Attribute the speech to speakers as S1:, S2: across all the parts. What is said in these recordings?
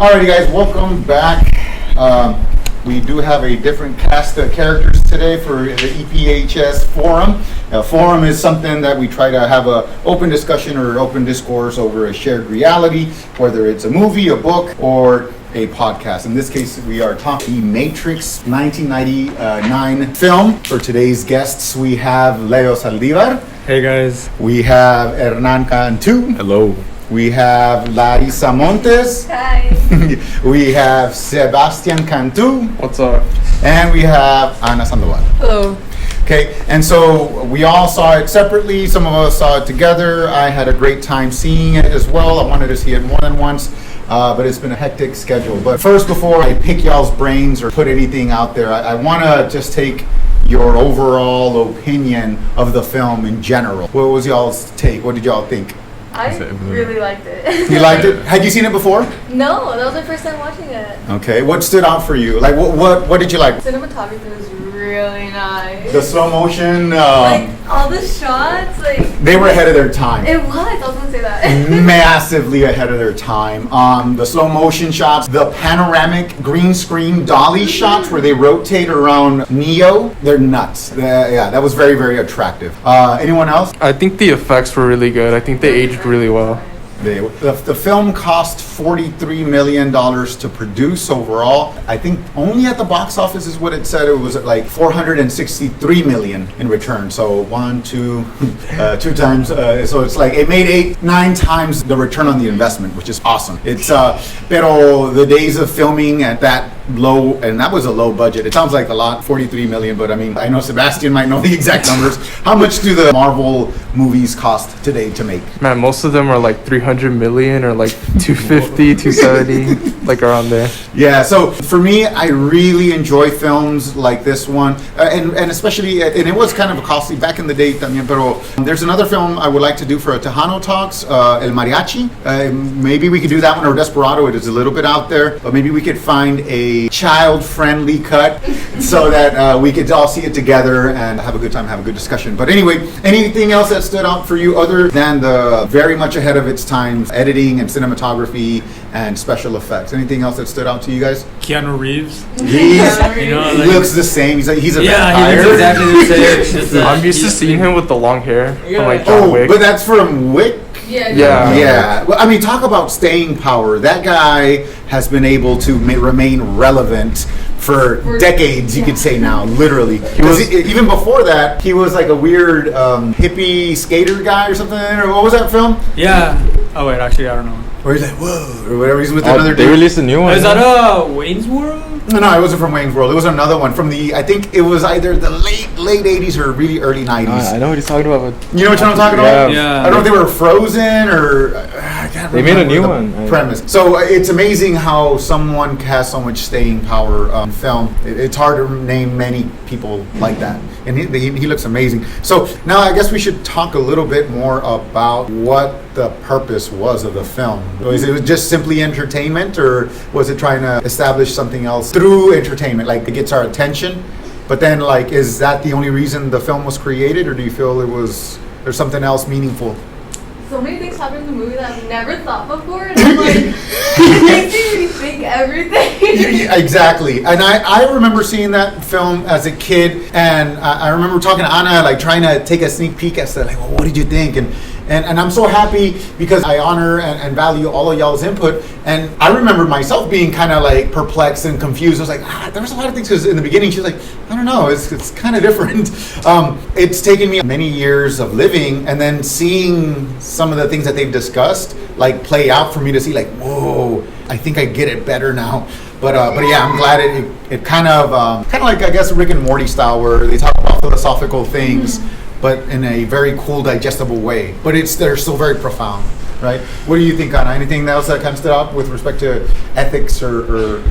S1: Alrighty, guys, welcome back. We do have a different cast of characters today for the EPHS Forum. A forum is something that we try to have an open discussion or open discourse over a shared reality, whether it's a movie, a book, or a podcast. In this case, we are talking The Matrix 1999 film. For today's guests, we have Leo Saldivar.
S2: Hey guys.
S1: We have Hernan Cantu.
S2: Hello.
S1: We have Larisa Montes.
S3: Hi.
S1: We have Sebastian Cantu.
S2: What's up?
S1: And we have Sandoval.
S3: Hello.
S1: Okay, and so we all saw it separately. Some of us saw it together. I had a great time seeing it as well. I wanted to see it more than once, but it's been a hectic schedule. But first, before I pick y'all's brains or put anything out there, I want to just take your overall opinion of the film in general. What was y'all's take? What did y'all think?
S3: I really liked it.
S1: You liked it? Had you seen it before?
S3: No, that was my first time watching it.
S1: Okay, what stood out for you? Like, what did you like?
S3: Cinematography was really nice.
S1: The slow motion.
S3: Like all the shots, like
S1: They were ahead of their time.
S3: it was. I was gonna say that.
S1: Massively ahead of their time. The slow motion shots, the panoramic green screen dolly shots where they rotate around Neo, they're nuts. Yeah, that was very, very attractive. Anyone else?
S2: I think the effects were really good. I think they aged really well.
S1: The film cost $43 million to produce overall. I think only at the box office is what it said. It was at like $463 million in return. So two times. So it's like it made 9 times the return on the investment, which is awesome. It's pero the days of filming at that low, and that was a low budget. It sounds like a lot, 43 million, but I mean, I know Sebastian might know the exact numbers. How much do the Marvel movies cost today to make?
S2: Man, most of them are like 300 million or like 250, 270, like around there.
S1: Yeah, so for me, I really enjoy films like this one, and especially, and it was kind of costly back in the day también, pero there's another film I would like to do for a Tejano Talks, El Mariachi. Maybe we could do that one, or Desperado. It is a little bit out there, but maybe we could find a child-friendly cut so that we could all see it together and have a good time, have a good discussion. But anyway, anything else that stood out for you other than the very much ahead of its time editing and cinematography and special effects? Anything else that stood out to you guys?
S4: Keanu Reeves.
S1: He looks the same. He's a vampire.
S4: He looks exactly the same.
S2: I'm used to seeing him with the long hair from like John Wick.
S1: But that's from Wick.
S2: Yeah.
S1: Well, I mean, talk about staying power. That guy has been able to remain relevant for decades, you could say now, literally. Even before that, he was like a weird hippie skater guy or something. Or what was that film?
S4: Yeah. Oh wait, actually, I don't know.
S1: Where he's like, whoa, or whatever. He's with another
S2: They
S1: dude.
S2: released a new one.
S4: Is that Wayne's World?
S1: No, it wasn't from Wayne's World. It was another one from I think it was either the late 80s or really early 90s.
S2: I know what he's talking about. But
S1: You know what I'm talking about?
S4: Yeah.
S1: I don't know if they were Frozen or I can't remember.
S2: They made a new
S1: the
S2: one.
S1: Premise. So it's amazing how someone has so much staying power in film. It's hard to name many people like that. And he looks amazing. So now I guess we should talk a little bit more about what the purpose was of the film. Was it just simply entertainment, or was it trying to establish something else through entertainment? Like it gets our attention, but then like, is that the only reason the film was created, or do you feel there's something else meaningful?
S3: So many things happen in the movie that I've never thought before, and I'm like, it makes me rethink everything.
S1: Yeah, exactly. And I remember seeing that film as a kid, and I remember talking to Anna, like trying to take a sneak peek as to like, well, what did you think? And I'm so happy because I honor and value all of y'all's input. And I remember myself being kind of like perplexed and confused. I was like, there was a lot of things, because in the beginning she was like, I don't know, it's kind of different. It's taken me many years of living and then seeing some of the things that they've discussed like play out for me to see like, whoa, I think I get it better now. But yeah, I'm glad it kind of like, I guess, Rick and Morty style, where they talk about philosophical things, but in a very cool, digestible way. But they're still very profound, right? What do you think, Anna? Anything else that kind of stood out with respect to ethics or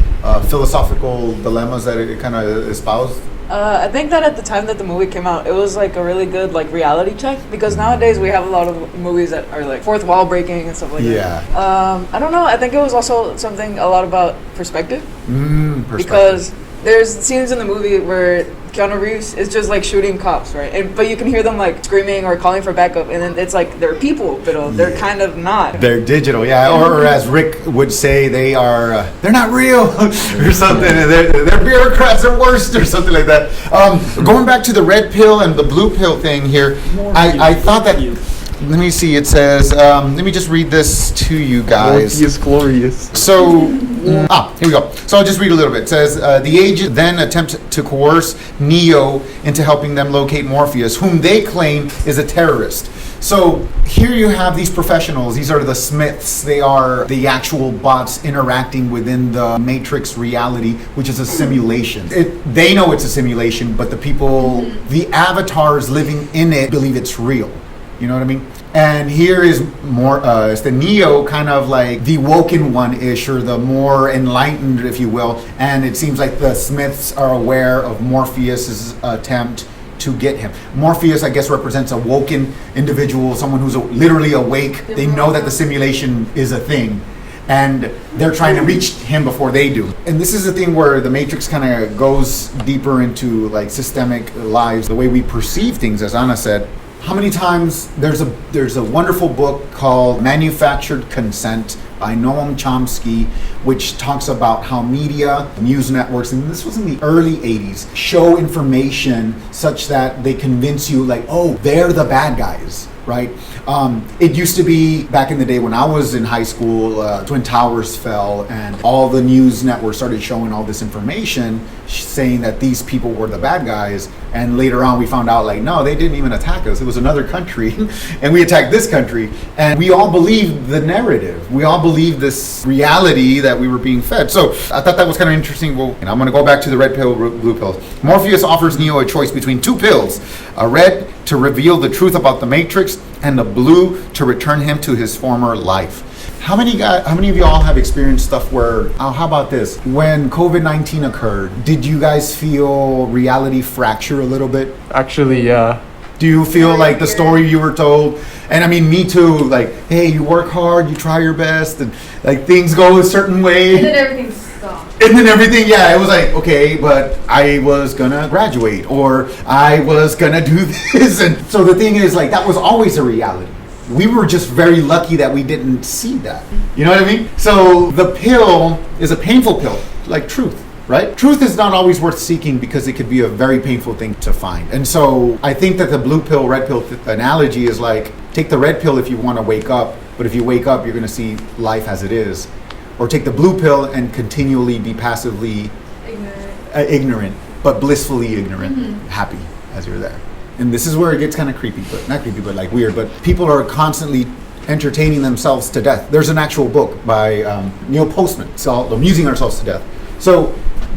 S1: philosophical dilemmas that it kind of espoused?
S5: I think that at the time that the movie came out, it was like a really good like reality check, because nowadays we have a lot of movies that are like fourth wall breaking and stuff like that. I don't know. I think it was also a lot about perspective.
S1: Perspective.
S5: Because there's scenes in the movie where Keanu Reeves is just like shooting cops, right? But you can hear them like screaming or calling for backup, and then it's like they're people, but they're kind of not.
S1: They're digital, yeah. Or as Rick would say, they're not real or something. They're bureaucrats, they're worse or something like that. Going back to the red pill and the blue pill thing here, I thought that. Let me see. It says. Let me just read this to you guys.
S2: Morpheus glorious.
S1: So, here we go. So I'll just read a little bit. It says, the agent then attempt to coerce Neo into helping them locate Morpheus, whom they claim is a terrorist. So here you have these professionals. These are the Smiths. They are the actual bots interacting within the Matrix reality, which is a simulation. They know it's a simulation, but the people, the avatars living in it, believe it's real. You know what I mean? And here is more, it's the Neo, kind of like the woken one-ish, or the more enlightened, if you will. And it seems like the Smiths are aware of Morpheus's attempt to get him. Morpheus, I guess, represents a woken individual, someone who's literally awake. They know that the simulation is a thing, and they're trying to reach him before they do. And this is the thing where the Matrix kind of goes deeper into like systemic lives, the way we perceive things, as Anna said. How many times there's a wonderful book called Manufactured Consent by Noam Chomsky, which talks about how media, news networks, and this was in the early 80s, show information such that they convince you like, oh, they're the bad guys, right? It used to be back in the day when I was in high school, Twin Towers fell and all the news networks started showing all this information saying that these people were the bad guys. And later on we found out like, no, they didn't even attack us. It was another country and we attacked this country. And we all believed the narrative. We all believed this reality that we were being fed. So I thought that was kind of interesting. Well, and I'm going to go back to the red pill, blue pill. Morpheus offers Neo a choice between two pills, a red to reveal the truth about the Matrix and the blue to return him to his former life. How many of y'all have experienced stuff where, how about this? When COVID-19 occurred, did you guys feel reality fracture a little bit?
S2: Actually, yeah.
S1: Do you feel like the story you were told? And I mean, me too, like, hey, you work hard, you try your best, and like things go a certain way.
S3: And then everything stopped.
S1: And then everything, yeah, it was like, okay, but I was gonna graduate, or I was gonna do this. And so the thing is, like, that was always a reality. We were just very lucky that we didn't see that. You know what I mean? So the pill is a painful pill, like truth, right? Truth is not always worth seeking because it could be a very painful thing to find. And so I think that the blue pill, red pill analogy is like, take the red pill if you want to wake up, but if you wake up, you're going to see life as it is. Or take the blue pill and continually be passively ignorant, but blissfully ignorant, happy as you're there. And this is where it gets kind of creepy, but not creepy, but like weird. But people are constantly entertaining themselves to death. There's an actual book by Neil Postman, it's called Amusing Ourselves to Death. So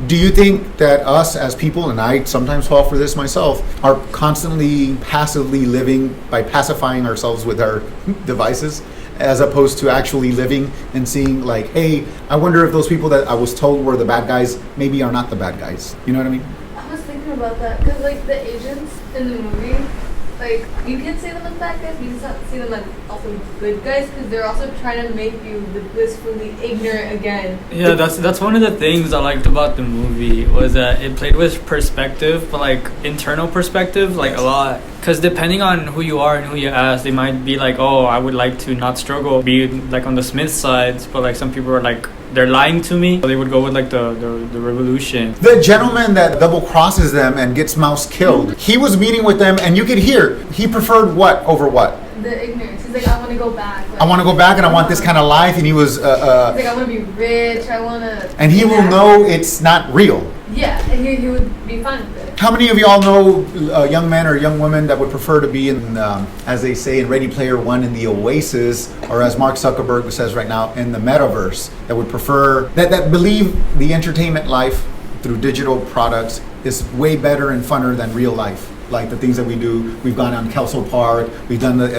S1: do you think that us as people, and I sometimes fall for this myself, are constantly passively living by pacifying ourselves with our devices, as opposed to actually living and seeing like, hey, I wonder if those people that I was told were the bad guys maybe are not the bad guys. You know what I mean?
S3: I was thinking about that because like the agents in the movie, like you can see them as bad guys, you can see them as also good guys because they're also trying to make you blissfully ignorant again.
S4: Yeah, that's one of the things I liked about the movie was that it played with perspective, but like internal perspective, like a lot. Because depending on who you are and who you ask, they might be like, oh, I would like to not struggle, be like on the Smith sides, but like some people are like, they're lying to me. So they would go with like the revolution. The
S1: gentleman that double crosses them and gets Mouse killed, he was meeting with them and you could hear he preferred what over what?
S3: The ignorance. He's like, I want to go back. Like,
S1: I want to go back and I want this kind of life. And he was...
S3: he's like, I want to be rich. I want to...
S1: And he will know it's not real.
S3: Yeah, and he would be fine with it.
S1: How many of y'all know a young man or a young woman that would prefer to be in, as they say in Ready Player One, in the Oasis, or as Mark Zuckerberg says right now, in the metaverse, that would prefer, that believe the entertainment life through digital products is way better and funner than real life? Like the things that we do, we've gone on Kelso Park, we've done the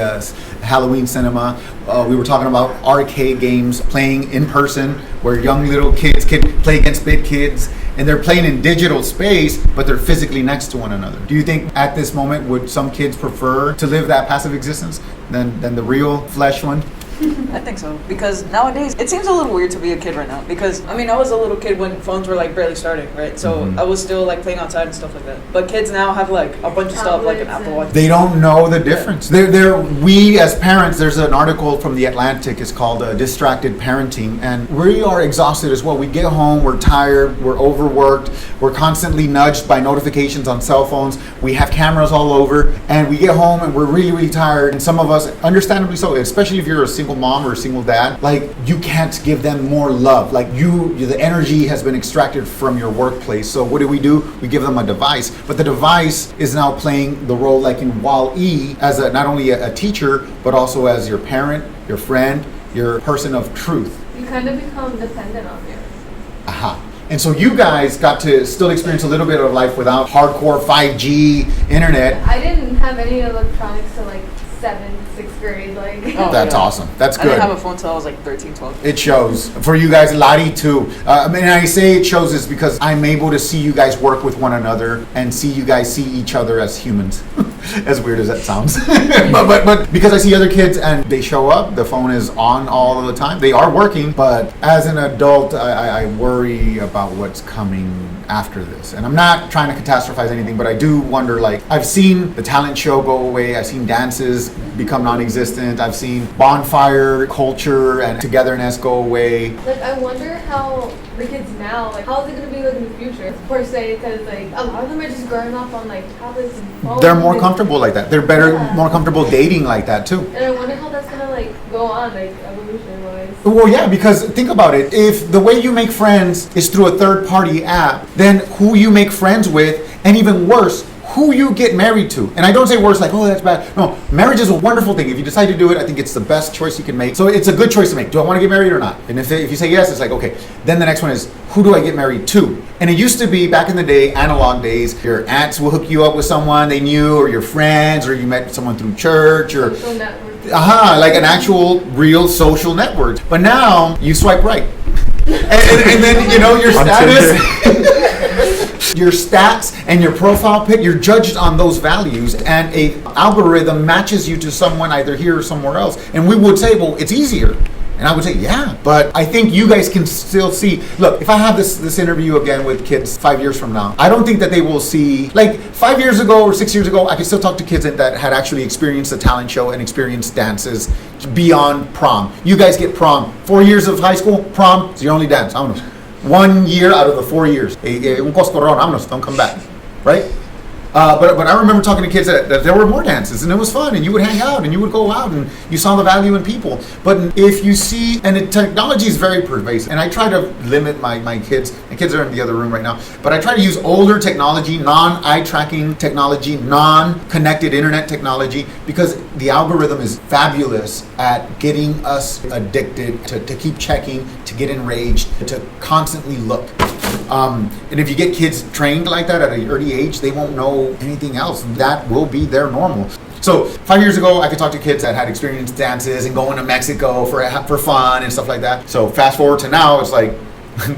S1: Halloween cinema, we were talking about arcade games, playing in person, where young little kids can play against big kids, and they're playing in digital space, but they're physically next to one another. Do you think at this moment, would some kids prefer to live that passive existence than the real flesh one?
S5: I think so, because nowadays it seems a little weird to be a kid right now. Because I mean, I was a little kid when phones were like barely starting, right? So I was still like playing outside and stuff like that. But kids now have like a bunch of stuff like an Apple Watch.
S1: They don't know the difference. We as parents, there's an article from The Atlantic. It's called Distracted Parenting, and we are exhausted as well. We get home, we're tired, we're overworked, we're constantly nudged by notifications on cell phones. We have cameras all over, and we get home and we're really, really tired. And some of us, understandably so, especially if you're a single mom or a single dad, like you can't give them more love. Like the energy has been extracted from your workplace. So what do? We give them a device, but the device is now playing the role like in WALL-E as not only a teacher, but also as your parent, your friend, your person of truth.
S3: You kind of become dependent on it.
S1: Aha. And so you guys got to still experience a little bit of life without hardcore 5G internet.
S3: I didn't have any electronics till like 7th, 6th grade. Like
S1: That's awesome. That's good.
S5: I didn't have a phone till I was like 13, 12.
S1: It shows. For you guys, Lottie too. I say it shows is because I'm able to see you guys work with one another and see you guys see each other as humans. As weird as that sounds. but because I see other kids and they show up, the phone is on all of the time. They are working, but as an adult, I worry about what's coming after this. And I'm not trying to catastrophize anything, but I do wonder, like, I've seen the talent show go away. I've seen dances become non-existent. I've seen bonfire culture and togetherness go away.
S3: Like, I wonder how the kids now, like, how is it going to be like in the future, per se, because like a lot of them are just growing up on like tablets and phones.
S1: They're more comfortable like that. They're more comfortable dating like that too.
S3: And I wonder how that's going to like go on, like evolution-wise.
S1: Well, yeah, because think about it. If the way you make friends is through a third-party app, then who you make friends with, and even worse, who you get married to. And I don't say words like, oh, that's bad. No, marriage is a wonderful thing. If you decide to do it, I think it's the best choice you can make. So it's a good choice to make. Do I want to get married or not? And if you say yes, it's like, okay. Then the next one is, who do I get married to? And it used to be, back in the day, analog days, your aunts will hook you up with someone they knew, or your friends, or you met someone through church, or like an actual real social network. But now you swipe right. and then, you know, your status... Your stats and your profile pic, you're judged on those values, and a algorithm matches you to someone either here or somewhere else. And we would say, well, it's easier. And I would say, yeah, but I think you guys can still see, look, if I have this interview again with kids 5 years from now, I don't think that they will see, like 5 years ago or 6 years ago, I could still talk to kids that had actually experienced a talent show and experienced dances beyond prom. You guys get prom. 4 years of high school, prom is your only dance. I don't know. 1 year out of the 4 years. Un coscorrón, vámonos, don't come back. Right? But I remember talking to kids that there were more dances, and it was fun, and you would hang out, and you would go out, and you saw the value in people. But if you see, and the technology is very pervasive, and I try to limit my kids are in the other room right now, but I try to use older technology, non-eye tracking technology, non-connected internet technology, because the algorithm is fabulous at getting us addicted to keep checking, to get enraged, to constantly look. And if you get kids trained like that at an early age, they won't know anything else. That will be their normal. So 5 years ago, I could talk to kids that had experienced dances and going to Mexico for fun and stuff like that. So fast forward to now, it's like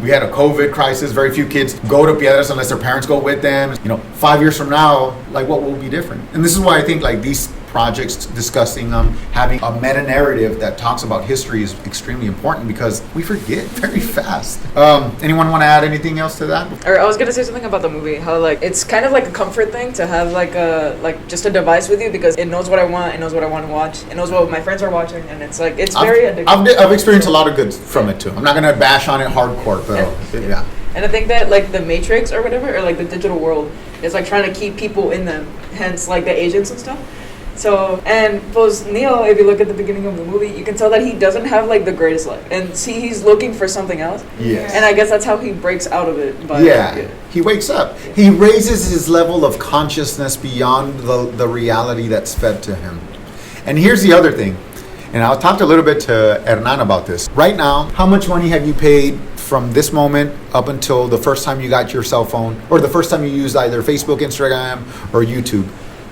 S1: we had a COVID crisis. Very few kids go to Piedras unless their parents go with them. 5 years from now, like what will be different? And this is why I think like these projects discussing having a meta-narrative that talks about history is extremely important, because we forget very fast. Anyone want to add anything else to that?
S5: Or I was gonna say something about the movie, how like it's kind of like a comfort thing to have like just a device with you, because it knows what I want, it knows what I want to watch, it knows what my friends are watching, and it's like it's very addictive.
S1: I've experienced a lot of good from it too. I'm not gonna bash on it hardcore, but yeah.
S5: And I think that like the Matrix or whatever, or like the digital world, is like trying to keep people in them, hence like the agents and stuff. So, and pues Neo, if you look at the beginning of the movie, you can tell that he doesn't have like the greatest life, and see he's looking for something else.
S1: Yes.
S5: And I guess that's how he breaks out of it. But
S1: he wakes up. He raises his level of consciousness beyond the reality that's fed to him. And here's the other thing, and I talked a little bit to Hernan about this. Right now, how much money have you paid from this moment up until the first time you got your cell phone, or the first time you used either Facebook, Instagram, or YouTube?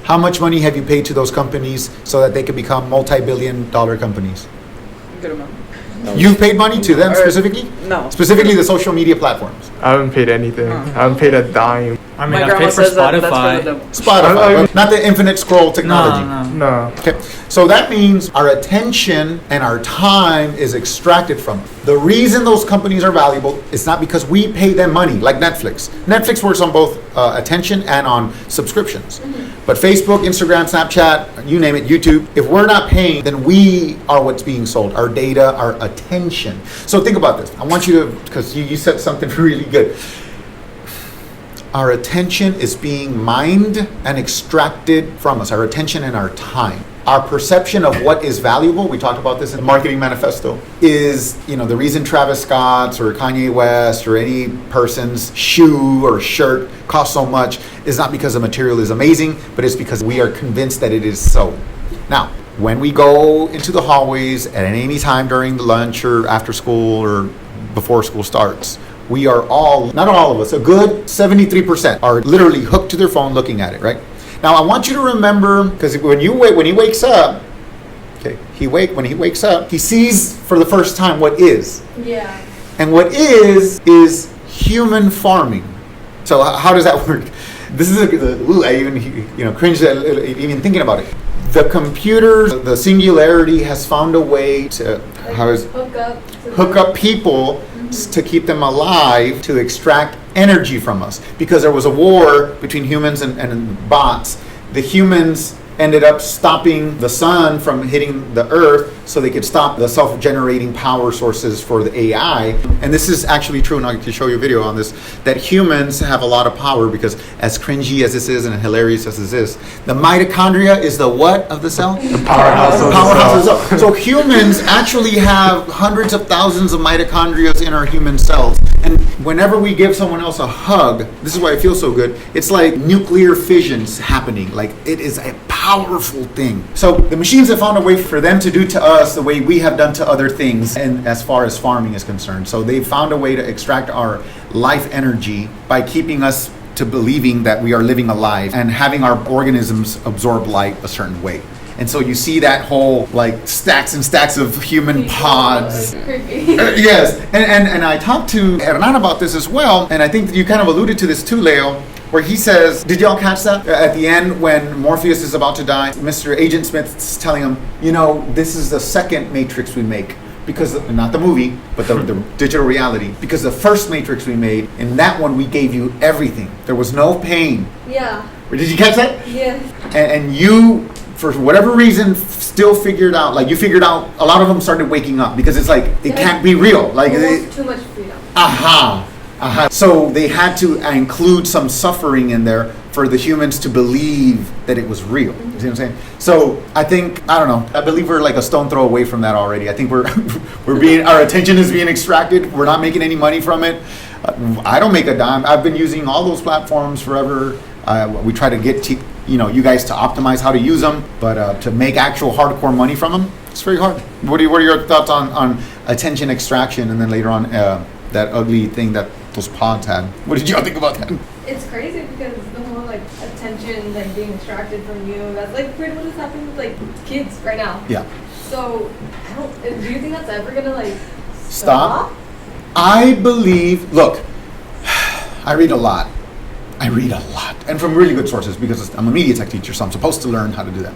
S1: How much money have you paid to those companies so that they could become multi-billion-dollar companies?
S5: Good amount.
S1: You've paid money to them specifically?
S5: No.
S1: Specifically the social media platforms?
S2: I haven't paid anything. I haven't paid a dime.
S4: I mean,
S5: My
S4: I
S5: grandma
S4: paid for
S5: says that that's
S4: Spotify.
S5: for the devil.
S1: Spotify, but not the infinite scroll technology.
S4: No.
S2: No.
S1: Okay, so that means our attention and our time is extracted from it. The reason those companies are valuable is not because we pay them money, like Netflix. Netflix works on both attention and on subscriptions. But Facebook, Instagram, Snapchat, you name it, YouTube, if we're not paying, then we are what's being sold, our data, our attention. So think about this. I want you to, because you said something really good. Our attention is being mined and extracted from us, our attention and our time. Our perception of what is valuable, we talked about this in the marketing manifesto, is, the reason Travis Scott's or Kanye West or any person's shoe or shirt costs so much is not because the material is amazing, but it's because we are convinced that it is so. Now, when we go into the hallways at any time during the lunch or after school or before school starts, we are all, not all of us, a good 73% are literally hooked to their phone looking at it, right? Now I want you to remember, because when he wakes up, when he wakes up, he sees for the first time what is.
S3: Yeah.
S1: And what is human farming. So how does that work? This is I even cringe even thinking about it. The computer, the singularity has found a way to hook up people to keep them alive, to extract energy from us. Because there was a war between humans and bots. The humans ended up stopping the sun from hitting the earth so they could stop the self-generating power sources for the AI. And this is actually true, and I can show you a video on this, that humans have a lot of power because as cringy as this is and hilarious as this is, the mitochondria is the what of the cell?
S2: The powerhouse of
S1: Powerhouse of the cell. So humans actually have hundreds of thousands of mitochondria in our human cells. And whenever we give someone else a hug, this is why it feels so good, it's like nuclear fissions happening. Like, it is a powerful thing. So the machines have found a way for them to do to us the way we have done to other things, and as far as farming is concerned. So they've found a way to extract our life energy by keeping us to believing that we are living alive and having our organisms absorb light a certain way. And so you see that whole like stacks and stacks of human pods.
S3: Creepy.
S1: Yes, and I talked to Hernan about this as well, and I think you kind of alluded to this too, Leo, where he says, did y'all catch that? At the end when Morpheus is about to die, Mr. Agent Smith's telling him, this is the second Matrix we make. Because, not the movie, but the digital reality. Because the first Matrix we made, in that one we gave you everything. There was no pain.
S3: Yeah.
S1: Did you catch that?
S3: Yes.
S1: And you, for whatever reason, still figured out, like you figured out, a lot of them started waking up because it's like, it can't be real. Like,
S3: too much freedom.
S1: So they had to include some suffering in there for the humans to believe that it was real. You see what I'm saying? So I think, I don't know, I believe we're like a stone throw away from that already. I think our attention is being extracted. We're not making any money from it. I don't make a dime. I've been using all those platforms forever. We try to get you guys to optimize how to use them, but to make actual hardcore money from them, it's very hard. What are your thoughts on attention extraction, and then later on that ugly thing that those pods had? What did y'all think about that?
S3: It's crazy because the whole attention being extracted from you, that's pretty much what's happening with kids right now.
S1: Yeah.
S3: So do you think that's ever gonna
S1: stop? I believe, look, I read a lot, and from really good sources because I'm a media tech teacher, so I'm supposed to learn how to do that.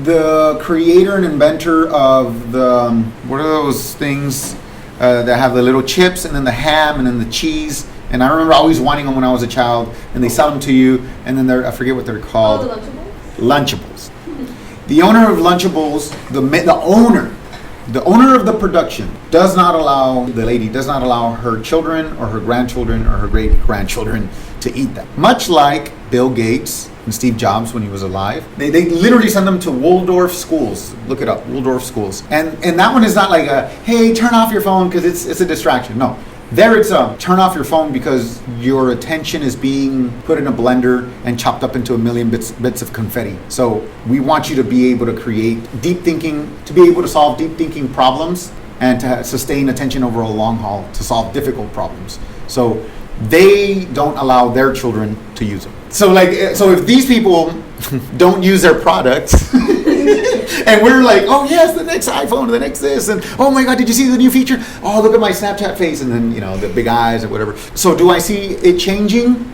S1: The creator and inventor of the, what are those things that have the little chips and then the ham and then the cheese? And I remember always wanting them when I was a child, and they sell them to you, and then I forget what they're called.
S3: Oh, the Lunchables?
S1: Lunchables. The owner of Lunchables, the owner of the production does not allow her children or her grandchildren or her great-grandchildren to eat them. Much like Bill Gates and Steve Jobs when he was alive. They literally send them to Waldorf schools. Look it up, Waldorf schools. And that one is not like hey, turn off your phone because it's a distraction. No. There it's turn off your phone because your attention is being put in a blender and chopped up into a million bits of confetti. So we want you to be able to create deep thinking, to be able to solve deep thinking problems and to sustain attention over a long haul to solve difficult problems. So they don't allow their children to use them. So if these people don't use their products and we're like, oh yes, the next iPhone, the next this, and oh my God, did you see the new feature? Oh, look at my Snapchat face, and then the big eyes or whatever. So do I see it changing?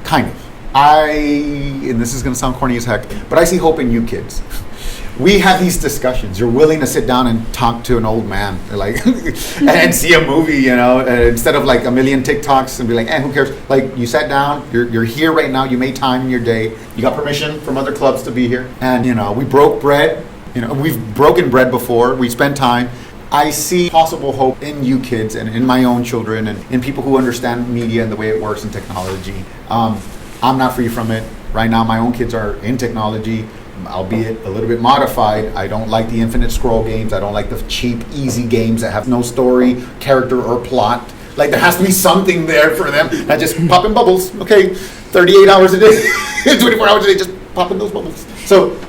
S1: Kind of. And this is going to sound corny as heck, but I see hope in you kids. We have these discussions. You're willing to sit down and talk to an old man, like, and see a movie, you know, instead of like a million TikToks and be like, who cares? Like, you sat down, you're here right now, you made time in your day, you got permission from other clubs to be here, and, you know, we broke bread, you know, we've broken bread before, we spent time. I see possible hope in you kids and in my own children and in people who understand media and the way it works and technology. I'm not free from it. Right now, my own kids are in technology, albeit a little bit modified. I don't like the infinite scroll games. I don't like the cheap, easy games that have no story, character, or plot. Like, there has to be something there for them, not just popping bubbles. Okay, 38 hours a day, 24 hours a day, just popping those bubbles. So,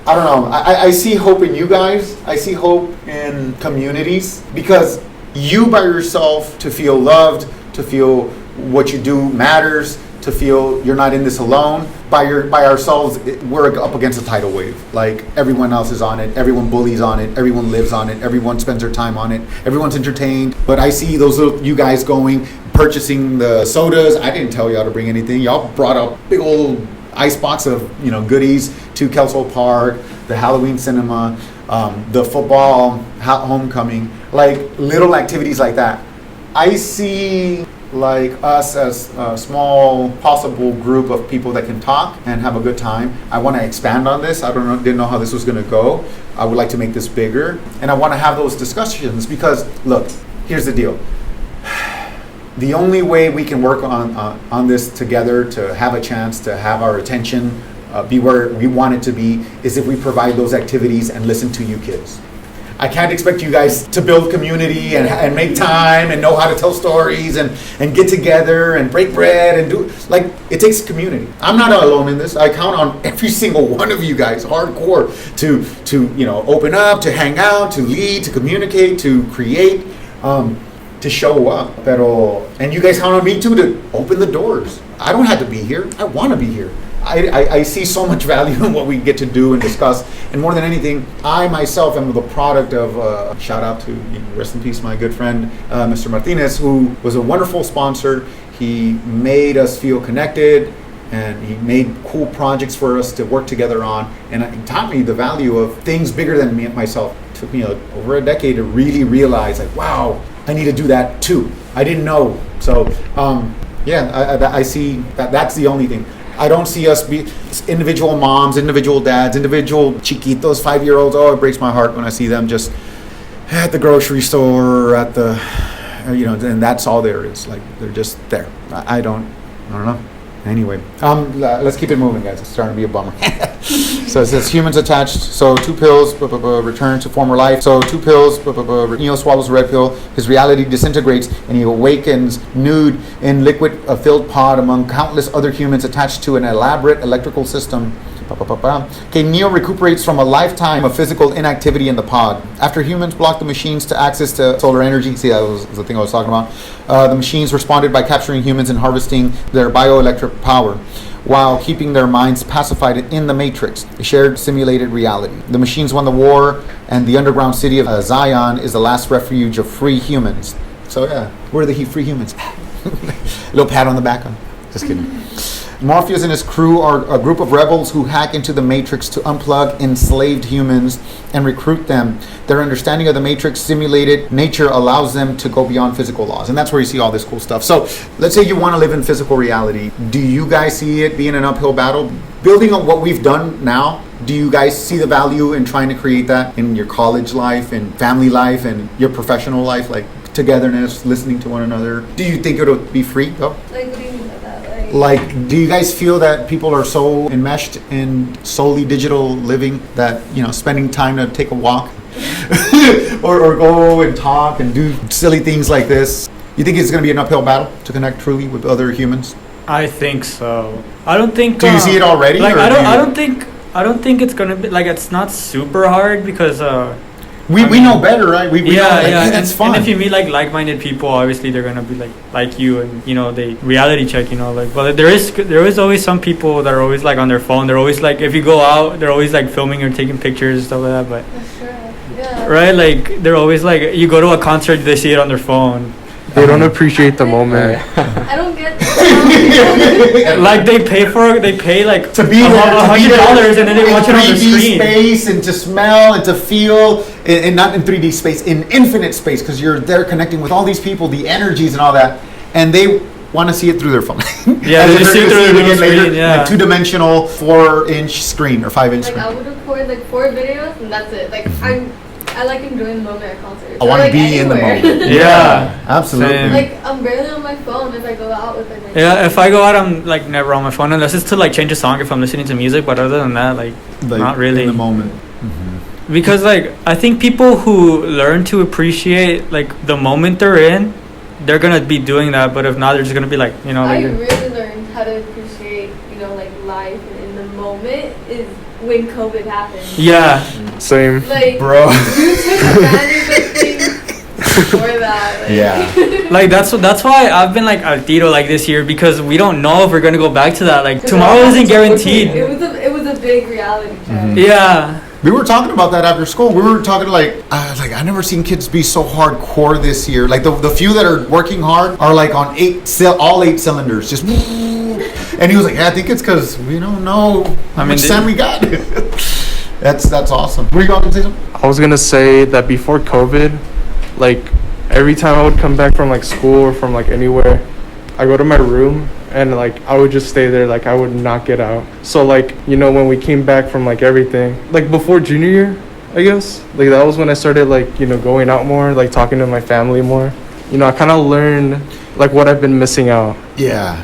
S1: I don't know. I see hope in you guys. I see hope in communities, because you by yourself, to feel loved, to feel what you do matters, to feel you're not in this alone. By ourselves, we're up against a tidal wave. Like, everyone else is on it, everyone bullies on it, everyone lives on it, everyone spends their time on it, everyone's entertained. But I see those little, you guys going, purchasing the sodas. I didn't tell y'all to bring anything. Y'all brought a big old ice box of, you know, goodies to Kelsall Park, the Halloween cinema, the football homecoming, like little activities like that. I see like us as a small possible group of people that can talk and have a good time. I want to expand on this. Didn't know how this was going to go. I would like to make this bigger, and I want to have those discussions, because look, here's the deal. The only way we can work on this together to have a chance to have our attention be where we want it to be is if we provide those activities and listen to you kids. I can't expect you guys to build community and make time and know how to tell stories and get together and break bread and do, like, it takes community. I'm not alone in this. I count on every single one of you guys hardcore to you know, open up, to hang out, to lead, to communicate, to create, to show up. And you guys count on me too to open the doors. I don't have to be here. I want to be here. I see so much value in what we get to do and discuss, and more than anything, I myself am the product of, shout out to, rest in peace, my good friend, Mr. Martinez, who was a wonderful sponsor. He made us feel connected, and he made cool projects for us to work together on, and it taught me the value of things bigger than me myself. It took me over a decade to really realize, like, wow, I need to do that too. I didn't know. So, I see that's the only thing. I don't see us be individual moms, individual dads, individual chiquitos, 5-year-olds. Oh, it breaks my heart when I see them just at the grocery store or at the, and that's all there is. Like, they're just there. I don't know. Anyway, let's keep it moving, guys. It's starting to be a bummer. So it says humans attached. So 2 pills, return to former life. So 2 pills, Neo swallows a red pill. His reality disintegrates and he awakens nude in liquid-filled pod among countless other humans attached to an elaborate electrical system. Okay, Neo recuperates from a lifetime of physical inactivity in the pod. After humans blocked the machines to access to solar energy, see, that was the thing I was talking about, the machines responded by capturing humans and harvesting their bioelectric power, while keeping their minds pacified in the Matrix, a shared simulated reality. The machines won the war, and the underground city of Zion is the last refuge of free humans. So yeah, we're the free humans. Little pat on the back. Just kidding. Morpheus and his crew are a group of rebels who hack into the Matrix to unplug enslaved humans and recruit them. Their understanding of the Matrix simulated nature allows them to go beyond physical laws. And that's where you see all this cool stuff. So let's say you want to live in physical reality. Do you guys see it being an uphill battle? Building on what we've done now, do you guys see the value in trying to create that in your college life and family life and your professional life, like togetherness, listening to one another? Do you think it'll be free though?
S3: Like, what do you mean by that?
S1: Like, do you guys feel that people are so enmeshed in solely digital living that, spending time to take a walk or go and talk and do silly things like this, you think it's going to be an uphill battle to connect truly with other humans?
S4: I think so. I don't think.
S1: Do you see it already?
S4: Like, I don't think it's gonna be like, it's not super hard because
S1: we know better, right? We know, that's fun.
S4: And if you meet like-minded people, obviously they're gonna be like you, and they reality check, But there is always some people that are always like on their phone. They're always like, if you go out, they're always like filming or taking pictures and stuff like that. But
S3: That's true. Yeah.
S4: right, like they're always like, you go to a concert, they see it on their phone.
S2: They don't appreciate the moment.
S3: I don't get
S4: Like they pay like
S1: to be there,
S4: $100 and then they watch it on the
S1: 3D
S4: screen.
S1: space and to smell and to feel, and not in 3D space, in infinite space, because you're there connecting with all these people, the energies and all that, and they want to see it through their phone.
S4: Yeah, they just see it through their
S1: again
S4: screen. Yeah,
S1: like 2-dimensional 4-inch screen or 5-inch
S3: Like
S1: screen.
S3: I would record like 4 videos and that's it. Like I like enjoying the moment at concerts.
S1: I want to
S3: like,
S1: be in the
S3: anywhere.
S1: moment.
S4: Yeah.
S1: Absolutely.
S4: Same.
S3: Like I'm barely on my phone if I go out with like my
S4: Yeah, if I go out, I'm like never on my phone unless it's to like change a song if I'm listening to music. But other than that, like not really.
S1: In the moment.
S4: Because like I think people who learn to appreciate like the moment they're in, they're gonna be doing that. But if not, they're just gonna be like, you know,
S3: I
S4: like
S3: really learned how to appreciate, like life and in the moment is when COVID happened.
S4: yeah.
S2: Same.
S3: Like
S1: Bro.
S3: you took advantage of things before that. Like.
S1: Yeah.
S4: Like that's why I've been like al tiro like this year, because we don't know if we're gonna go back to that. Like tomorrow isn't guaranteed.
S3: It was a big reality check.
S4: Yeah.
S1: We were talking about that after school. We were talking like I never seen kids be so hardcore this year. Like the few that are working hard are like on all 8 cylinders, just. And he was like, "Yeah, I think it's because we don't know how much time we got." That's awesome. Were you going to say something?
S2: I was gonna say that before COVID, like every time I would come back from like school or from like anywhere, I go to my room and like I would just stay there. Like I would not get out. So like, when we came back from like everything, like before junior year, I guess, like that was when I started like, going out more, like talking to my family more. I kind of learned like what I've been missing out.
S1: Yeah.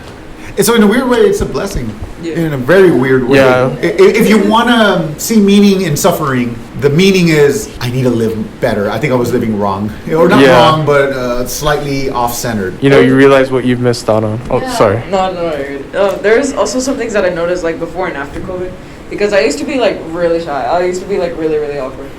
S1: And so in a weird way, it's a blessing.
S5: Yeah.
S1: In a very weird way.
S2: Yeah.
S1: If you want to see meaning in suffering, the meaning is I need to live better. I think I was living wrong. Or not wrong, but slightly off-centered.
S2: You realize what you've missed out on. Oh,
S3: Yeah.
S2: sorry.
S5: No, there's also some things that I noticed like before and after COVID, because I used to be like really shy. I used to be like really, really awkward.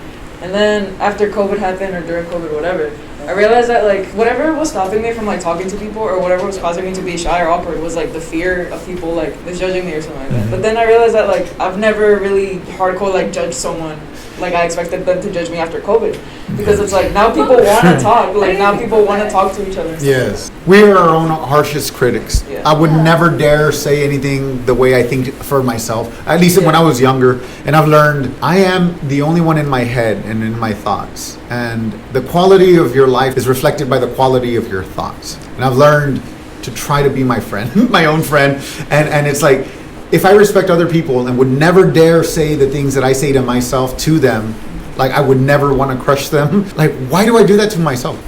S5: And then after COVID happened or during COVID or whatever, I realized that like whatever was stopping me from like talking to people or whatever was causing me to be shy or awkward was like the fear of people like judging me or something like that. But then I realized that like I've never really hardcore like judged someone like I expected them to judge me after COVID, because it's like now people want to talk, like now people want to talk to each other.
S1: Yes. We are our own harshest critics.
S5: Yeah.
S1: I would never dare say anything the way I think for myself, at least when I was younger. And I've learned I am the only one in my head and in my thoughts. And the quality of your life is reflected by the quality of your thoughts. And I've learned to try to be my friend, my own friend. And it's like, if I respect other people and would never dare say the things that I say to myself to them, like I would never want to crush them. Like, why do I do that to myself?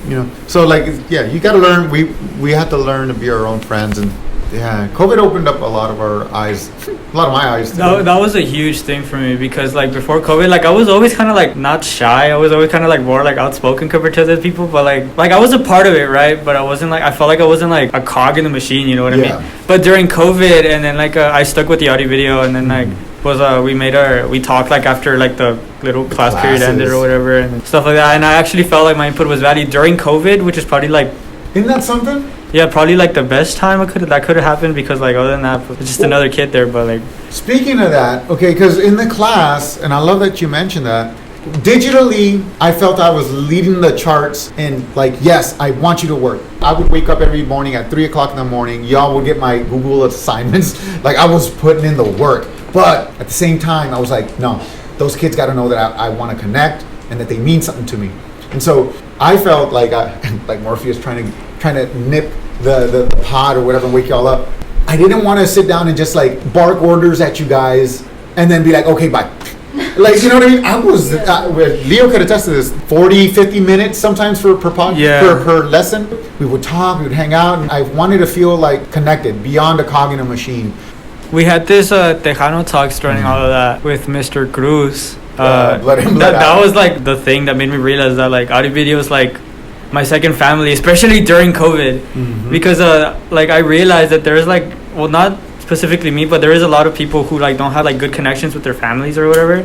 S1: So like, yeah, you got to learn. We have to learn to be our own friends. And yeah, COVID opened up a lot of our eyes, a lot of my eyes too.
S4: That was a huge thing for me, because like before COVID, like I was always kind of like not shy. I was always kind of like more like outspoken compared to other people. But like I was a part of it, right? But I felt like I wasn't like a cog in the machine. You know what I mean? But during COVID, and then like I stuck with the audio video, and then like we talked like after like the little class period ended or whatever and stuff like that. And I actually felt like my input was valued during COVID, which is probably like,
S1: isn't that something?
S4: yeah, probably like the best time that could have happened, because like other than that, it's just another kid there. But like,
S1: Speaking of that, okay, because in the class, and I love that you mentioned that, digitally, I felt I was leading the charts and like, yes, I want you to work. I would wake up every morning at 3 o'clock in the morning. Y'all would get my Google assignments. Like I was putting in the work. But at the same time, I was like, no, those kids got to know that I want to connect and that they mean something to me. And so I felt like like Morpheus trying to nip the pod or whatever and wake y'all up. I didn't want to sit down and just like bark orders at you guys and then be like, okay, bye. Like, you know what I mean? I was, Leo could attest to this, 40, 50 minutes sometimes per lesson. We would talk, we would hang out, and I wanted to feel like connected beyond a cog in a machine.
S4: we had this Tejano talks during all of that with Mr. Cruz.
S1: Blood in, blood
S4: that
S1: out.
S4: was like the thing that made me realize that like audio video is like my second family, especially during COVID, because like I realized that there is like, well, not specifically me, but there is a lot of people who like don't have like good connections with their families or whatever,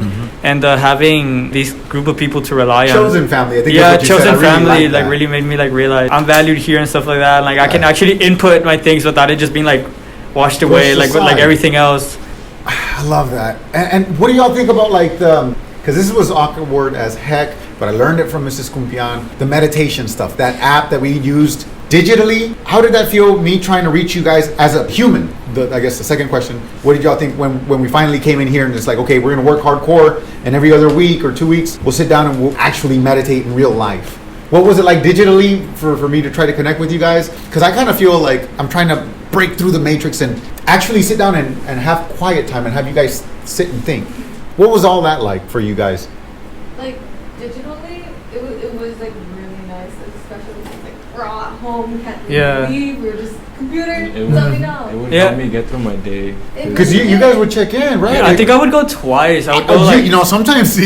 S4: and having this group of people to rely on.
S1: Chosen family, I think.
S4: Yeah,
S1: that's what you
S4: chosen
S1: said. I really
S4: family
S1: like
S4: like really made me like realize I'm valued here and stuff like that. Like I can actually input my things without it just being like washed away like with like everything else.
S1: I love that. And what do y'all think about like the, because this was awkward as heck, but I learned it from Mrs. Kumpian, the meditation stuff, that app that we used digitally, how did that feel, me trying to reach you guys as a human? I guess the second question, what did y'all think when we finally came in here and it's like, okay, we're going to work hardcore and every other week or 2 weeks, we'll sit down and we'll actually meditate in real life? What was it like digitally for me to try to connect with you guys? Because I kind of feel like I'm trying to break through the matrix and actually sit down and have quiet time and have you guys sit and think. What was all that like for you guys?
S3: Like digitally, it was like really nice, especially since like we're all at home, we can't leave, we're just computer,
S6: It would help me get through my day.
S1: Because you guys would check in, right?
S4: Yeah,
S1: like,
S4: I think I would go twice. I would go like,
S1: sometimes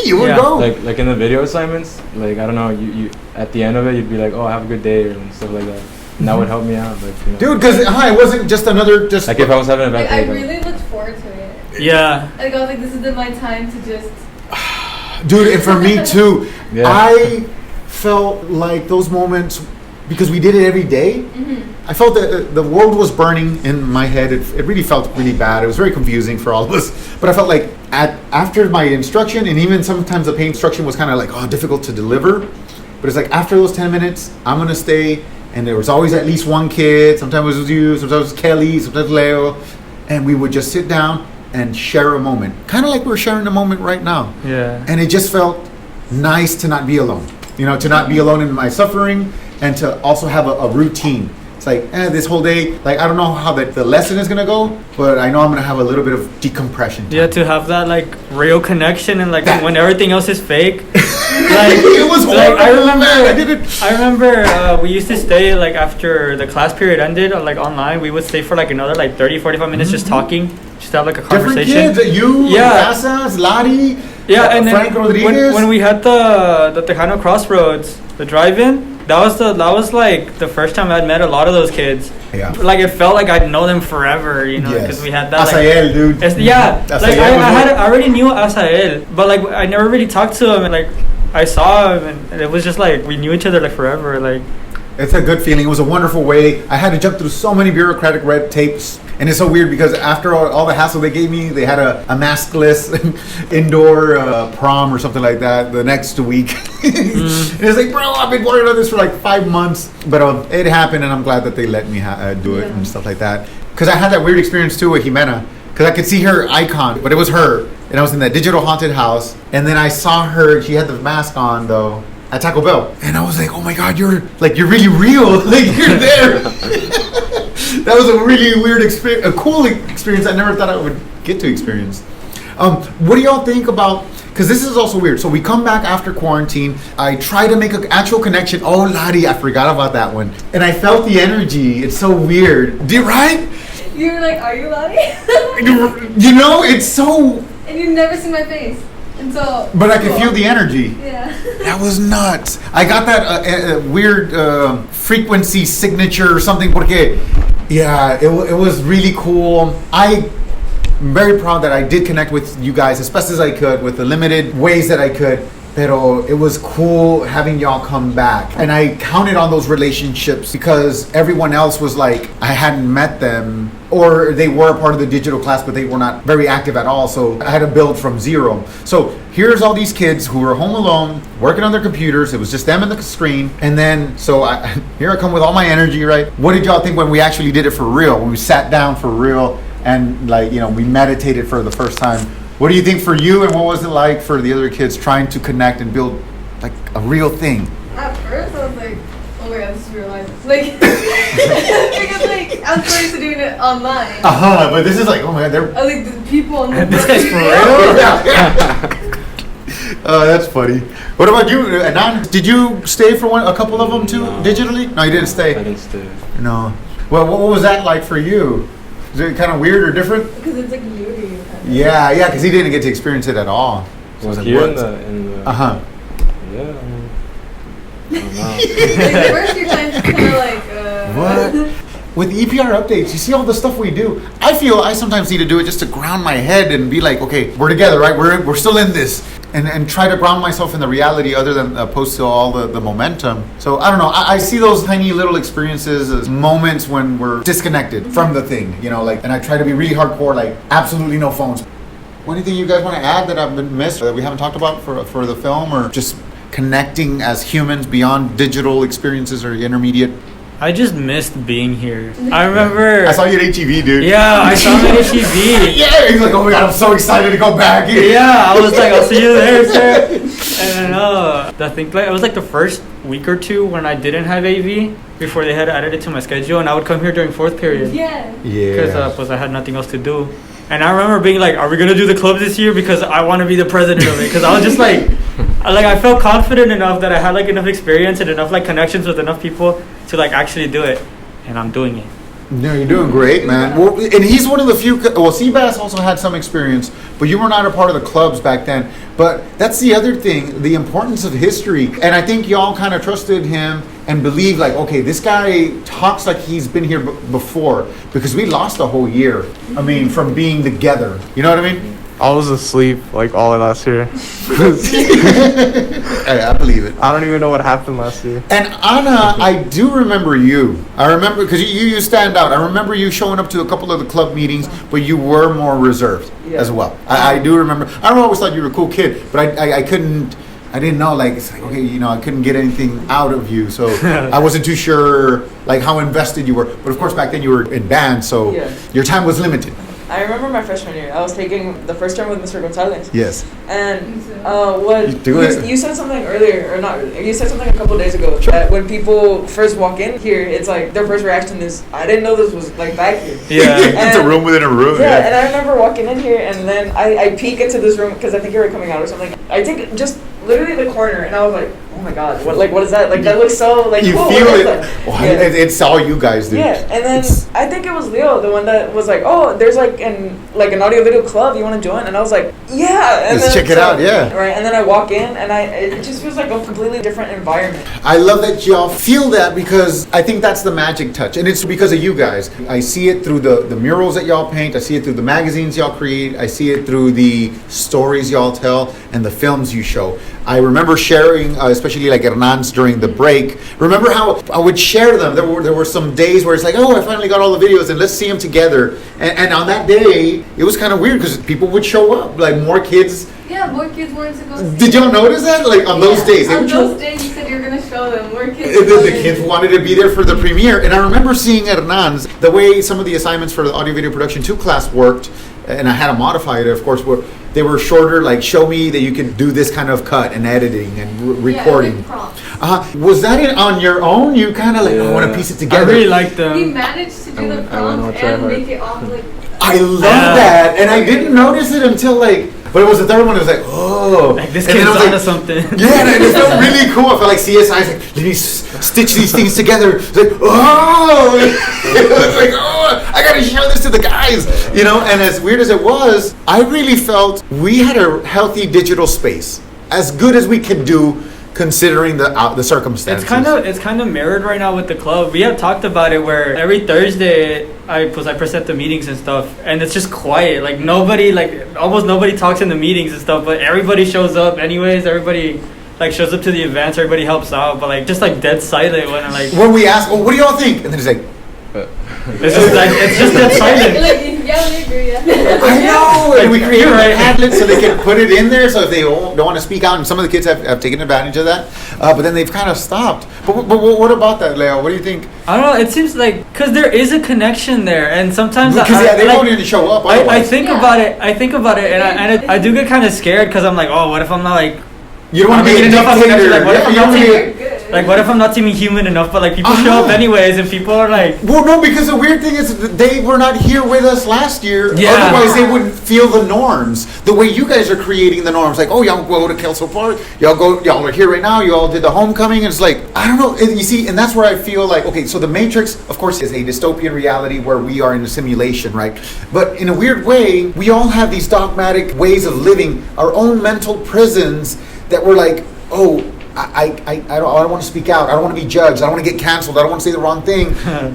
S1: you would go.
S6: Like in the video assignments, like I don't know, you at the end of it, you'd be like, oh, have a good day and stuff like that. And that would help me out, like, you know.
S1: Dude, because it wasn't just another
S6: like if I was having a bad
S3: like,
S6: day.
S3: I really looked forward to it.
S4: Yeah.
S3: Like I was like, this is my time to just.
S1: Dude, and for me too,
S6: Yeah.
S1: I felt like those moments, because we did it every day,
S3: Mm-hmm.
S1: I felt that the world was burning in my head. It really felt really bad. It was very confusing for all of us. But I felt like after my instruction, and even sometimes the pain instruction was kind of like, difficult to deliver. But it's like after those 10 minutes, I'm going to stay. And there was always at least one kid. Sometimes it was you, sometimes it was Kelly, sometimes Leo. And we would just sit down and share a moment. Kind of like we're sharing a moment right now.
S4: Yeah.
S1: And it just felt nice to not be alone. To not be alone in my suffering and to also have a routine. It's like, this whole day, like, I don't know how the lesson is going to go, but I know I'm going to have a little bit of decompression time.
S4: Yeah, to have that like real connection and like when everything else is fake. Like
S1: it was horrible,
S4: I remember,
S1: man.
S4: I remember we used to stay like after the class period ended, like online, we would stay for like another like 30, 45 minutes just talking, just have like a conversation.
S1: Different kids, you,
S4: Yeah.
S1: Casas, Lottie,
S4: Yeah, and
S1: Frank
S4: then
S1: Rodriguez.
S4: when we had the Tejano Crossroads, the drive-in, that was like the first time I'd met a lot of those kids.
S1: Yeah.
S4: Like it felt like I'd know them forever, because we had that.
S1: Asael, dude.
S4: Yeah,
S1: Asael
S4: like
S1: was
S4: I already knew Asael, but like I never really talked to him, and like I saw him, and it was just like we knew each other like forever, like.
S1: It's a good feeling. It was a wonderful way. I had to jump through so many bureaucratic red tapes. And it's so weird because after all the hassle they gave me, they had a maskless indoor prom or something like that the next week. And it's like, bro, I've been working on this for like 5 months. But it happened, and I'm glad that they let me do it and stuff like that. Because I had that weird experience too with Jimena. Because I could see her icon, but it was her. And I was in that digital haunted house. And then I saw her, she had the mask on though, at Taco Bell. And I was like, oh my God, you're really real. Like, you're there. That was a really weird experience, a cool experience I never thought I would get to experience. What do y'all think about, because this is also weird. So we come back after quarantine. I try to make an actual connection. Oh, Lottie, I forgot about that one. And I felt the energy. It's so weird. Right?
S3: You were like, are you Lottie?
S1: It's so...
S3: And you've never seen my face. So,
S1: but I could feel the energy.
S3: Yeah.
S1: That was nuts. I got that weird frequency signature or something. Porque, yeah, it was really cool. I'm very proud that I did connect with you guys as best as I could with the limited ways that I could. Pero it was cool having y'all come back. And I counted on those relationships because everyone else was like, I hadn't met them, or they were a part of the digital class, but they were not very active at all. So I had to build from zero. So here's all these kids who were home alone, working on their computers. It was just them and the screen. And then, here I come with all my energy, right? What did y'all think when we actually did it for real? When we sat down for real and we meditated for the first time? What do you think for you, and what was it like for the other kids trying to connect and build like a real thing?
S3: At first, I was like, oh my God, this is real life. Like, because like, I was so used to doing it online.
S1: But this is like, oh my God, they're...
S3: I like the people on the
S4: This guy's for real?
S1: That's funny. What about you, Hernan? Did you stay for a couple of them too, digitally? No, you didn't stay.
S6: I didn't stay.
S1: No. Well, what was that like for you? Is it kind of weird or different?
S3: Because it's like new to you.
S1: Yeah, because he didn't get to experience it at all. So
S6: Well,
S1: like,
S6: here
S1: what?
S6: in the
S1: Uh-huh.
S6: yeah, I don't know.
S3: Like, the first few times, it's kind of like,
S1: What? With the EPR updates, you see all the stuff we do. I feel I sometimes need to do it just to ground my head and be like, okay, we're together, right? We're still in this. And try to ground myself in the reality other than opposed to all the momentum. So I don't know. I see those tiny little experiences as moments when we're disconnected from the thing, and I try to be really hardcore, like absolutely no phones. Anything you guys want to add that I've been missed, that we haven't talked about for the film, or just connecting as humans beyond digital experiences or intermediate?
S4: I just missed being here. I remember.
S1: I saw you at HEV, dude.
S4: Yeah, I saw him at HEV.
S1: Yeah, he's like, oh my god, I'm so excited to go back.
S4: Yeah, I was like, I'll see you there, sir. And I think like it was like the first week or two when I didn't have AV before they had added it to my schedule, and I would come here during fourth period.
S3: Yeah.
S4: Because I had nothing else to do. And I remember being like, are we gonna do the club this year? Because I want to be the president of it. Because I was just like, I felt confident enough that I had like enough experience and enough like connections with enough people to like actually do it. And I'm doing it.
S1: No, you're doing great, man. Well, and he's one of the few. Well, Seabass also had some experience, but you were not a part of the clubs back then. But that's the other thing, the importance of history. And I think y'all kind of trusted him and believed, like, okay, this guy talks like he's been here before, because we lost a whole year. I mean, from being together. You know what I mean?
S2: I was asleep like all of last year.
S1: I believe it.
S2: I don't even know what happened last year.
S1: And Anna, I do remember you. I remember, because you stand out. I remember you showing up to a couple of the club meetings, but you were more reserved as well. I do remember. I always thought you were a cool kid, but I didn't know, like, it's like, okay, you know, I couldn't get anything out of you, so I wasn't too sure, like, how invested you were. But of course, back then you were in band, so your time was limited.
S5: I remember my freshman year. I was taking the first term with Mr. Gonzalez.
S1: Yes.
S5: And you said something earlier, or not earlier, you said something a couple days ago, that when people first walk in here, it's like their first reaction is, I didn't know this was like back here.
S4: Yeah.
S1: It's a room within a room.
S5: Yeah, and I remember walking in here, and then I peek into this room, because I think you were coming out or something. I take just literally the corner, and I was like, oh my god, what is that? Like, that looks so, like,
S1: you
S5: cool.
S1: feel it. It's all you guys do.
S5: Yeah, and then I think it was Leo, the one that was like, oh, there's like an audio video club, you want to join? And I was like, yeah. And
S1: let's check it out, yeah.
S5: Right, and then I walk in, and it just feels like a completely different environment.
S1: I love that y'all feel that, because I think that's the magic touch, and it's because of you guys. I see it through the murals that y'all paint, I see it through the magazines y'all create, I see it through the stories y'all tell, and the films you show. I remember sharing, especially like Hernan's during the break. Remember how I would share them? There were some days where it's like, oh, I finally got all the videos, and let's see them together. And on that day, it was kind of weird, because people would show up, like more kids.
S3: Yeah, more kids wanted to go see.
S1: Did y'all notice that? Like on those days,
S3: on those days, you said you were gonna show them more kids.
S1: The kids wanted to be there for the premiere, and I remember seeing Hernan's, the way some of the assignments for the audio video production 2 class worked, and I had to modify it, of course. They were shorter, like, show me that you can do this kind of cut and editing and recording. Was that on your own? You kind of like, I want to piece it together.
S4: I really liked them.
S3: He managed to do the prompt and make it all like.
S1: I love that, and I didn't notice it until like. But it was the third one. It was like, oh,
S4: like this kid's onto something.
S1: Yeah, and it felt really cool. I felt like CSI. I was like, let me stitch these things together. It's like, oh, it was like, oh, I gotta show this to the guys, you know. And as weird as it was, I really felt we had a healthy digital space, as good as we could do, considering the circumstances.
S4: It's kind of mirrored right now with the club. We have talked about it where every Thursday I present the meetings and stuff, and it's just quiet. Like almost nobody talks in the meetings and stuff, but everybody shows up anyways. Everybody like shows up to the events. Everybody helps out, but like just like dead silent when we
S1: ask, well, what do y'all think? And then it's like.
S4: It's just dead silent.
S3: Yeah, we agree. Yeah.
S1: I know. And we created Padlet so they can put it in there. So if they don't want to speak out, and some of the kids have taken advantage of that, but then they've kind of stopped. But what about that, Leo? What do you think?
S4: I don't know. It seems like because there is a connection there, and sometimes
S1: because they don't need to show up.
S4: I think about it. And I do get kind of scared because I'm like, oh, what if I'm not like.
S1: You don't want to be a dictator.
S4: What if I'm not seeming human enough, but like people show up anyways, and people are like.
S1: Well, no, because the weird thing is that they were not here with us last year.
S4: Yeah.
S1: Otherwise, they wouldn't feel the norms the way you guys are creating the norms. Like, oh, y'all go to Kelso Park. Y'all are here right now. Y'all did the homecoming. And it's like, I don't know. You see, and that's where I feel like, okay, so the Matrix, of course, is a dystopian reality where we are in a simulation, right? But in a weird way, we all have these dogmatic ways of living, our own mental prisons that we're like, oh, I don't want to speak out. I don't want to be judged. I don't want to get canceled. I don't want to say the wrong thing.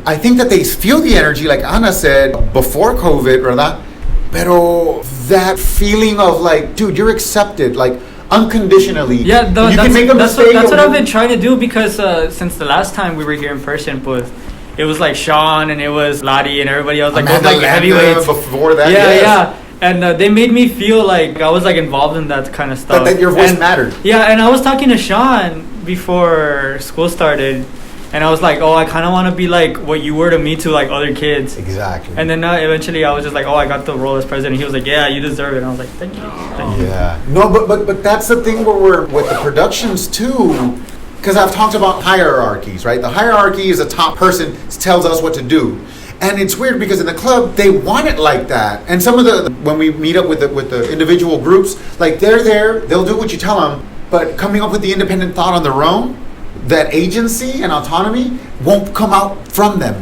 S1: I think that they feel the energy, like Ana said, before COVID, ¿verdad? Pero that feeling of like, dude, you're accepted, like unconditionally.
S4: Yeah, that's what I've been trying to do because since the last time we were here in person, it was like Sean and it was Lottie and everybody else, like those like heavyweights.
S1: Before that,
S4: yeah. And they made me feel like I was like involved in that kind of stuff.
S1: That your voice mattered.
S4: Yeah, and I was talking to Sean before school started, And I was like, oh, I kind of want to be like what you were to me to like other kids.
S1: Exactly.
S4: And then eventually I was just like, oh, I got the role as president. He was like, yeah, you deserve it. And I was like, thank you. Thank you.
S1: Yeah. No, but that's the thing where we're with the productions too, because I've talked about hierarchies, right? The hierarchy is a top person tells us what to do. And it's weird because in the club they want it like that. And some of the when we meet up with the individual groups, like they're there, they'll do what you tell them, but coming up with the independent thought on their own, that agency and autonomy won't come out from them.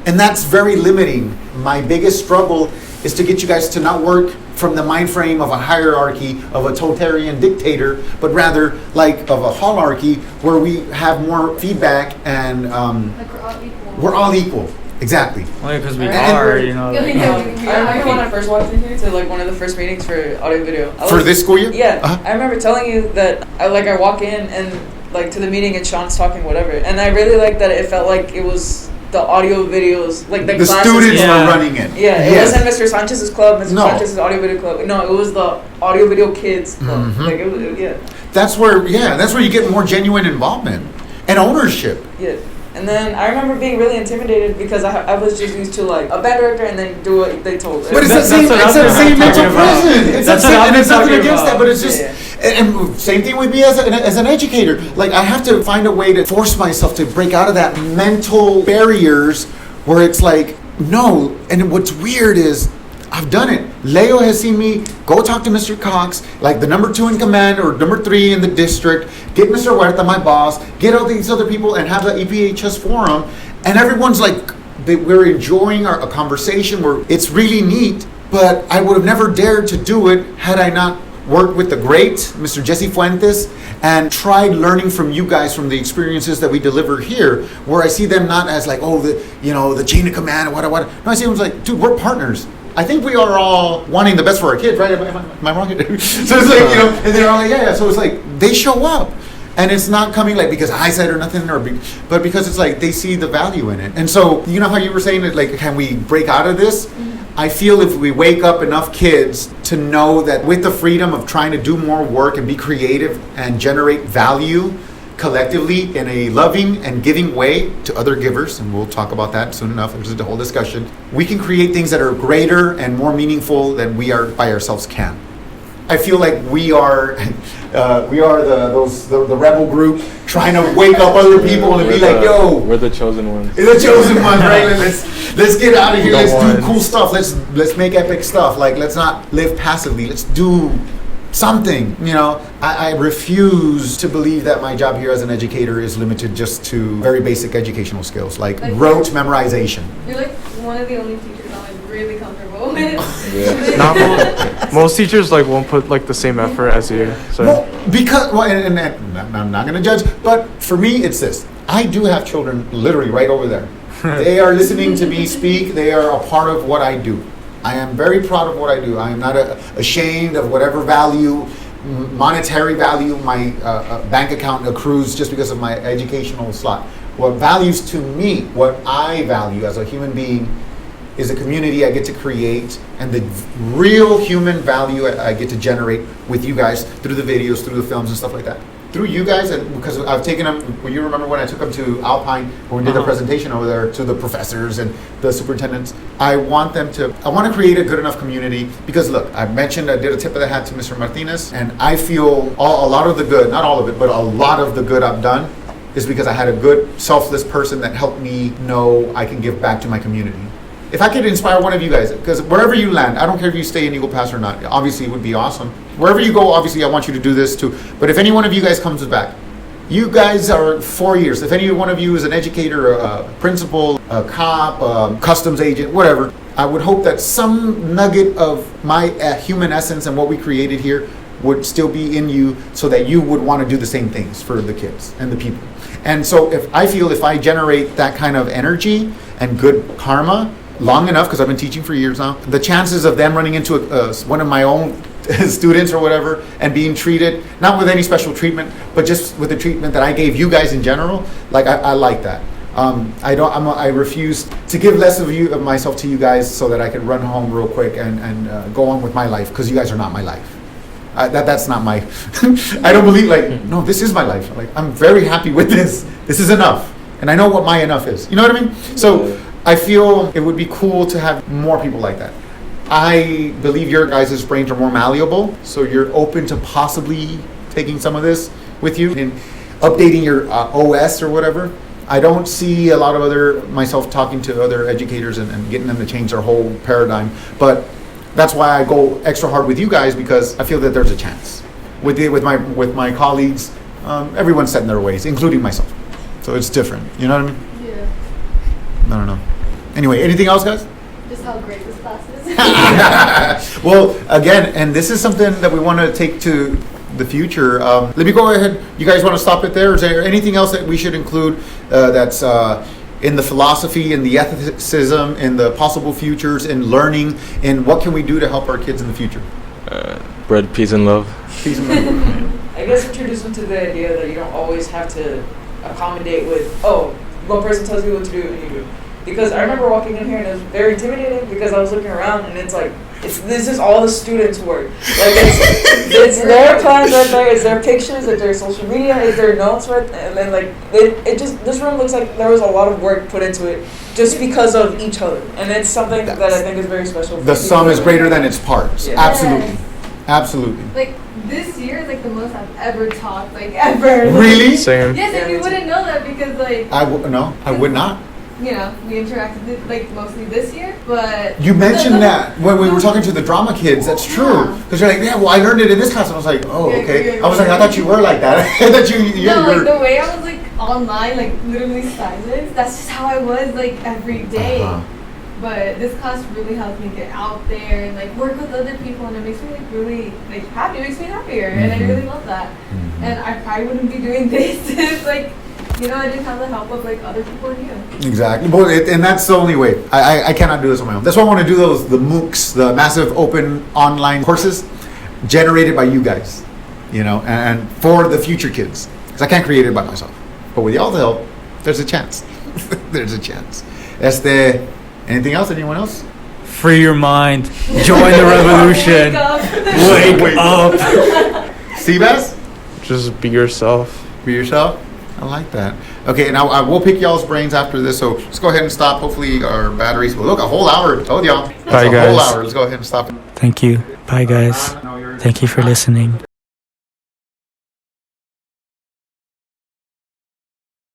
S1: And that's very limiting. My biggest struggle is to get you guys to not work from the mind frame of a hierarchy, of a totalitarian dictator, but rather like of a holarchy where we have more feedback and
S3: Like we're all equal.
S1: we're all equal. Exactly.
S4: Only because we
S1: And
S4: are,
S1: we're-
S4: you know.
S3: Yeah,
S4: like-
S3: yeah.
S5: I remember when I first walked in here to like one of the first meetings for audio video.
S1: For this school year?
S5: Yeah,
S1: Uh-huh.
S5: I remember telling you that I walk in and like to the meeting and Sean's talking whatever, and I really like that it felt like it was the audio videos, like the classes.
S1: students
S4: Yeah.
S1: were running it.
S5: Yeah, it
S1: Yes.
S5: wasn't Mr. Sanchez's club, Mr.
S1: No.
S5: Sanchez's audio video club. No, it was the audio video kids club.
S1: Mhm.
S5: Like it was, yeah,
S1: That's where you get more genuine involvement and ownership.
S5: yeah. And then I remember being really intimidated because I was just used to like a band director and then do what they told us.
S1: But it's
S4: That-
S1: the same,
S4: that's what
S1: it's
S4: I've
S1: the
S4: been
S1: same mental
S4: talking about.
S1: prison. It's
S4: That's
S1: the
S4: what
S1: same,
S4: I've
S1: and
S4: been
S1: it's nothing
S4: talking
S1: against
S4: about.
S1: that, but it's just,
S5: Yeah.
S1: and same thing with me as an educator. Like I have to find a way to force myself to break out of that mental barriers where it's like, no, and what's weird is, I've done it. Leo has seen me go talk to Mr. Cox, like the number 2 in command or number 3 in the district, get Mr. Huerta, my boss, get all these other people and have the EPHS Forum, and everyone's like, we're enjoying a conversation where it's really neat, but I would have never dared to do it had I not worked with the great Mr. Jesse Fuentes and tried learning from you guys from the experiences that we deliver here, where I see them not as like, oh, the chain of command or what. No, I see them as like, dude, we're partners. I think we are all wanting the best for our kids, right? Am I wrong? So it's like, and they're all like, yeah. So it's like, they show up. And it's not coming like because I said or nothing, but because it's like they see the value in it. And so, you know how you were saying that, like, can we break out of this? I feel if we wake up enough kids to know that with the freedom of trying to do more work and be creative and generate value collectively in a loving and giving way to other givers, and we'll talk about that soon enough, there's a whole discussion, we can create things that are greater and more meaningful than we are by ourselves can. I feel like we are the rebel group trying to wake up other people and be like, yo,
S6: we're the chosen ones.
S1: the chosen one, right? Let's get out of here.
S2: The
S1: Let's do
S2: ones.
S1: cool stuff. Let's make epic stuff. Like, let's not live passively. Let's do something. I refuse to believe that my job here as an educator is limited just to very basic educational skills like rote memorization.
S3: You're like one of the only teachers I'm like really comfortable with.
S6: Yeah.
S2: Not most teachers like won't put like the same effort as you. So
S1: Well, and I'm not going to judge, but for me, it's this. I do have children literally right over there. They are listening to me speak. They are a part of what I do. I am very proud of what I do. I am not ashamed of whatever value, monetary value, my bank account accrues just because of my educational slot. What values to me, what I value as a human being, is a community I get to create and the real human value I get to generate with you guys through the videos, through the films and stuff like that. Through you guys, and because I've taken them, well, you remember when I took them to Alpine, when we did the presentation over there to the professors and the superintendents, I want to create a good enough community because look, I mentioned I did a tip of the hat to Mr. Martinez, and I feel a lot of the good, not all of it, but a lot of the good I've done is because I had a good, selfless person that helped me know I can give back to my community. If I could inspire one of you guys, because wherever you land, I don't care if you stay in Eagle Pass or not, obviously it would be awesome. Wherever you go, obviously I want you to do this too. But if any one of you guys comes back, you guys are 4 years. If any one of you is an educator, a principal, a cop, a customs agent, whatever, I would hope that some nugget of my human essence and what we created here would still be in you so that you would want to do the same things for the kids and the people. And so if I generate that kind of energy and good karma, long enough, because I've been teaching for years now, the chances of them running into one of my own students or whatever and being treated, not with any special treatment, but just with the treatment that I gave you guys in general, like I like that. I refuse to give less of myself to you guys so that I can run home real quick and go on with my life, because you guys are not my life. That's not my, I don't believe no, this is my life. Like, I'm very happy with this. This is enough. And I know what my enough is. You know what I mean? So I feel it would be cool to have more people like that. I believe your guys' brains are more malleable, so you're open to possibly taking some of this with you and updating your OS or whatever. I don't see a lot of myself talking to other educators and getting them to change their whole paradigm, but that's why I go extra hard with you guys, because I feel that there's a chance. With my colleagues, everyone's set in their ways, including myself. So it's different. You know what I mean?
S3: Yeah.
S1: I don't know. Anyway, anything else, guys?
S3: Just how great this class is.
S1: Well, again, and this is something that we want to take to the future. Let me go ahead. You guys want to stop it there? Is there anything else that we should include that's in the philosophy, in the ethicism, in the possible futures, in learning, and what can we do to help our kids in the future?
S6: Bread, peace, and love.
S1: Peace and love.
S5: I guess introduce them to the idea that you don't always have to accommodate with, oh, one person tells you what to do and you do. Because I remember walking in here and it was very intimidating because I was looking around and it's like, this is all the students' work. Like it's their plans right there, it's their pictures, it's their social media, it's their notes right, and then like it just, this room looks like there was a lot of work put into it just because of each other, and it's something that I think is very special.
S1: The sum is greater than its parts. Yeah. Absolutely, absolutely.
S3: Like this year is like the most I've ever taught, like ever.
S1: Really?
S2: Same.
S3: Yes, and you wouldn't know that because like
S1: I would not.
S3: You know, we interacted like mostly this year, but
S1: you mentioned that when we were talking to the drama kids. That's true, because you're like, yeah, well, I learned it in this class, and I was like, oh, okay. I was like, I thought you were like that. That you
S3: no, like the way I was like online, like literally silent. That's just how I was like every day. But this class really helped me get out there and like work with other people, and it makes me like really like happy. It makes me happier, and I really love that. And I probably wouldn't be doing this if like, you know, I didn't have the help of like other people in you.
S1: Exactly. Well, and that's the only way. I cannot do this on my own. That's why I want to do the MOOCs, the massive open online courses generated by you guys, you know, and for the future kids. Because I can't create it by myself. But with y'all's help, there's a chance. There's a chance. Anything else? Anyone else?
S4: Free your mind. Join the revolution. Wake up.
S1: Seabass?
S2: Just be yourself.
S1: Be yourself? I like that. Okay, now I will pick y'all's brains after this, so let's go ahead and stop. Hopefully our batteries will look a whole hour. Told y'all.
S2: Bye, guys.
S1: A whole hour. Let's go ahead and stop.
S4: Thank you. Bye, guys. Thank you for listening.